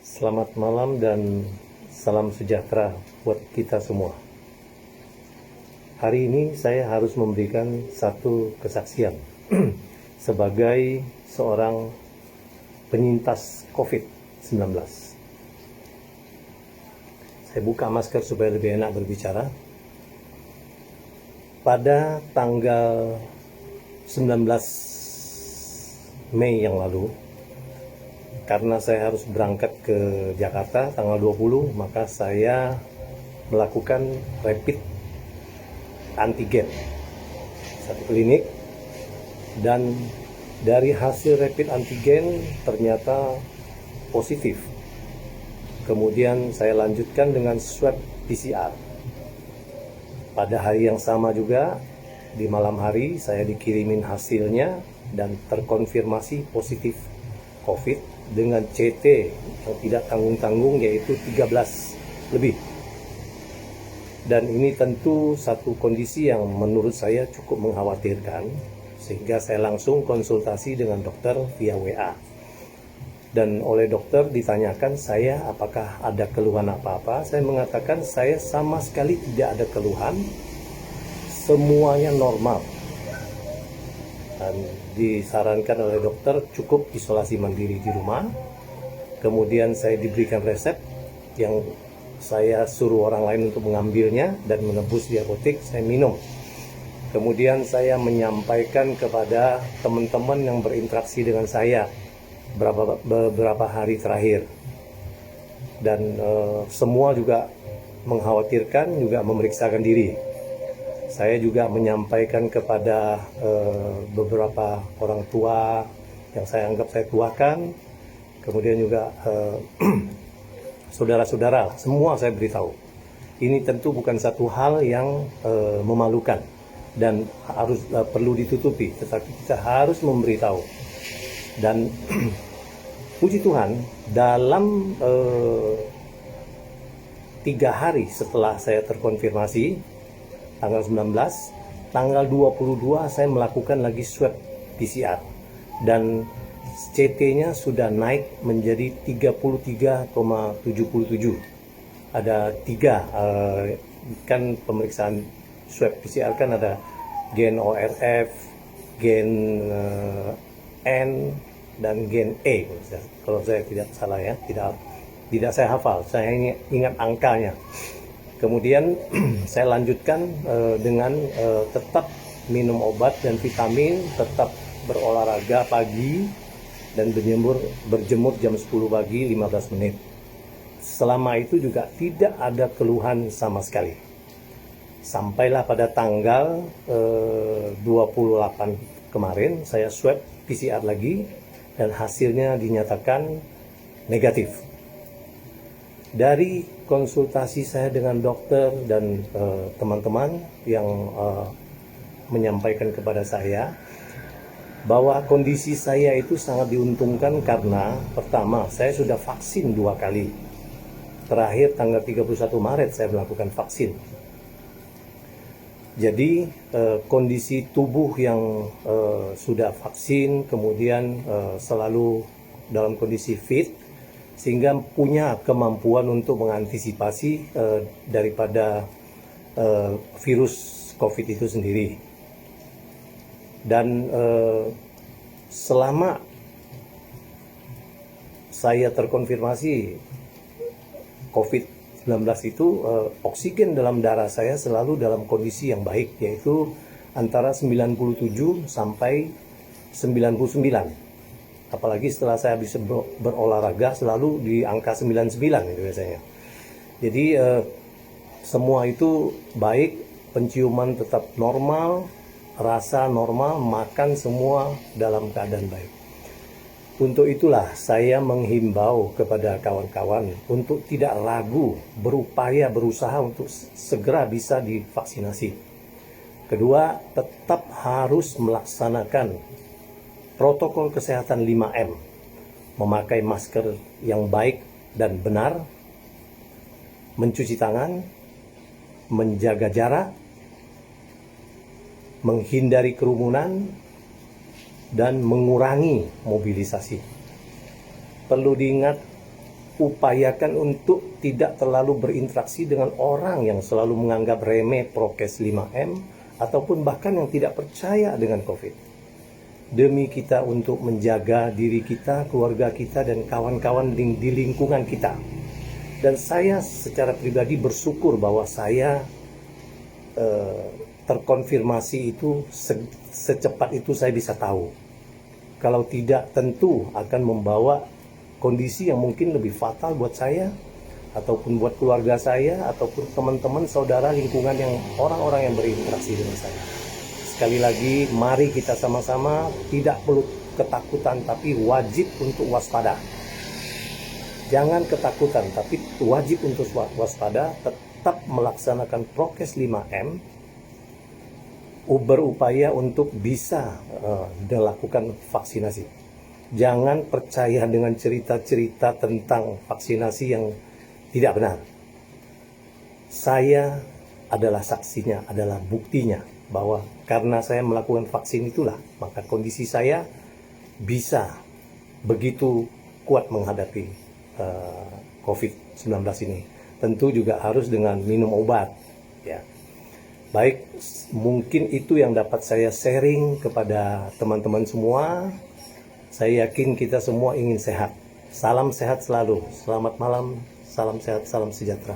Selamat malam dan salam sejahtera buat kita semua. Hari ini saya harus memberikan satu kesaksian sebagai seorang penyintas COVID-19. Saya buka masker supaya lebih enak berbicara. Pada tanggal 19 Mei yang lalu, karena saya harus berangkat ke Jakarta tanggal 20, maka saya melakukan rapid antigen satu klinik, dan dari hasil rapid antigen ternyata positif. Kemudian saya lanjutkan dengan swab PCR. Pada hari yang sama juga, di malam hari saya dikirimin hasilnya dan terkonfirmasi positif COVID dengan CT yang tidak tanggung-tanggung, yaitu 13 lebih. Dan ini tentu satu kondisi yang menurut saya cukup mengkhawatirkan, sehingga saya langsung konsultasi dengan dokter via WA. Dan oleh dokter ditanyakan saya apakah ada keluhan apa-apa. Saya mengatakan saya sama sekali tidak ada keluhan, semuanya normal. Dan disarankan oleh dokter cukup isolasi mandiri di rumah. Kemudian saya diberikan resep yang saya suruh orang lain untuk mengambilnya dan menebus di apotek, saya minum. Kemudian saya menyampaikan kepada teman-teman yang berinteraksi dengan saya beberapa hari terakhir. Dan semua juga mengkhawatirkan, juga memeriksakan diri. Saya juga menyampaikan kepada beberapa orang tua yang saya anggap saya tuakan, kemudian juga saudara-saudara, semua saya beritahu. Ini tentu bukan satu hal yang memalukan dan harus perlu ditutupi, tetapi kita harus memberitahu. Dan puji Tuhan, dalam 3 hari setelah saya terkonfirmasi, tanggal 19, tanggal 22 saya melakukan lagi swab PCR dan CT-nya sudah naik menjadi 33,77. Ada 3 kan pemeriksaan swab PCR kan ada gen ORF, gen N dan gen E, kalau saya tidak salah ya, tidak saya hafal, saya ingat angkanya. Kemudian saya lanjutkan dengan tetap minum obat dan vitamin, tetap berolahraga pagi dan berjemur jam 10 pagi 15 menit. Selama itu juga tidak ada keluhan sama sekali. Sampailah pada tanggal 28 kemarin saya swab PCR lagi dan hasilnya dinyatakan negatif. Dari konsultasi saya dengan dokter dan teman-teman yang menyampaikan kepada saya bahwa kondisi saya itu sangat diuntungkan karena pertama, saya sudah vaksin 2 kali. Terakhir tanggal 31 Maret saya melakukan vaksin. Jadi kondisi tubuh yang sudah vaksin, kemudian selalu dalam kondisi fit, sehingga punya kemampuan untuk mengantisipasi daripada virus COVID itu sendiri. Dan selama saya terkonfirmasi COVID-19 itu, oksigen dalam darah saya selalu dalam kondisi yang baik, yaitu antara 97 sampai 99. Apalagi setelah saya bisa berolahraga selalu di angka 99 itu biasanya. Jadi semua itu baik, penciuman tetap normal, rasa normal, makan semua dalam keadaan baik. Untuk itulah saya menghimbau kepada kawan-kawan untuk tidak ragu, berusaha untuk segera bisa divaksinasi. Kedua, tetap harus melaksanakan protokol kesehatan 5M, memakai masker yang baik dan benar, mencuci tangan, menjaga jarak, menghindari kerumunan, dan mengurangi mobilisasi. Perlu diingat, upayakan untuk tidak terlalu berinteraksi dengan orang yang selalu menganggap remeh prokes 5M ataupun bahkan yang tidak percaya dengan COVID. Demi kita untuk menjaga diri kita, keluarga kita, dan kawan-kawan di lingkungan kita. Dan saya secara pribadi bersyukur bahwa saya terkonfirmasi itu secepat itu saya bisa tahu. Kalau tidak, tentu akan membawa kondisi yang mungkin lebih fatal buat saya ataupun buat keluarga saya ataupun teman-teman, saudara, lingkungan yang orang-orang yang berinteraksi dengan saya. Sekali lagi, mari kita sama-sama tidak perlu ketakutan tapi wajib untuk waspada. Jangan ketakutan tapi wajib untuk waspada, tetap melaksanakan prokes 5M, berupaya untuk bisa dilakukan vaksinasi. Jangan percaya dengan cerita-cerita tentang vaksinasi yang tidak benar. Saya adalah saksinya, adalah buktinya bahwa karena saya melakukan vaksin itulah, maka kondisi saya bisa begitu kuat menghadapi COVID-19 ini. Tentu juga harus dengan minum obat, ya. Baik, mungkin itu yang dapat saya sharing kepada teman-teman semua. Saya yakin kita semua ingin sehat. Salam sehat selalu. Selamat malam, salam sehat, salam sejahtera.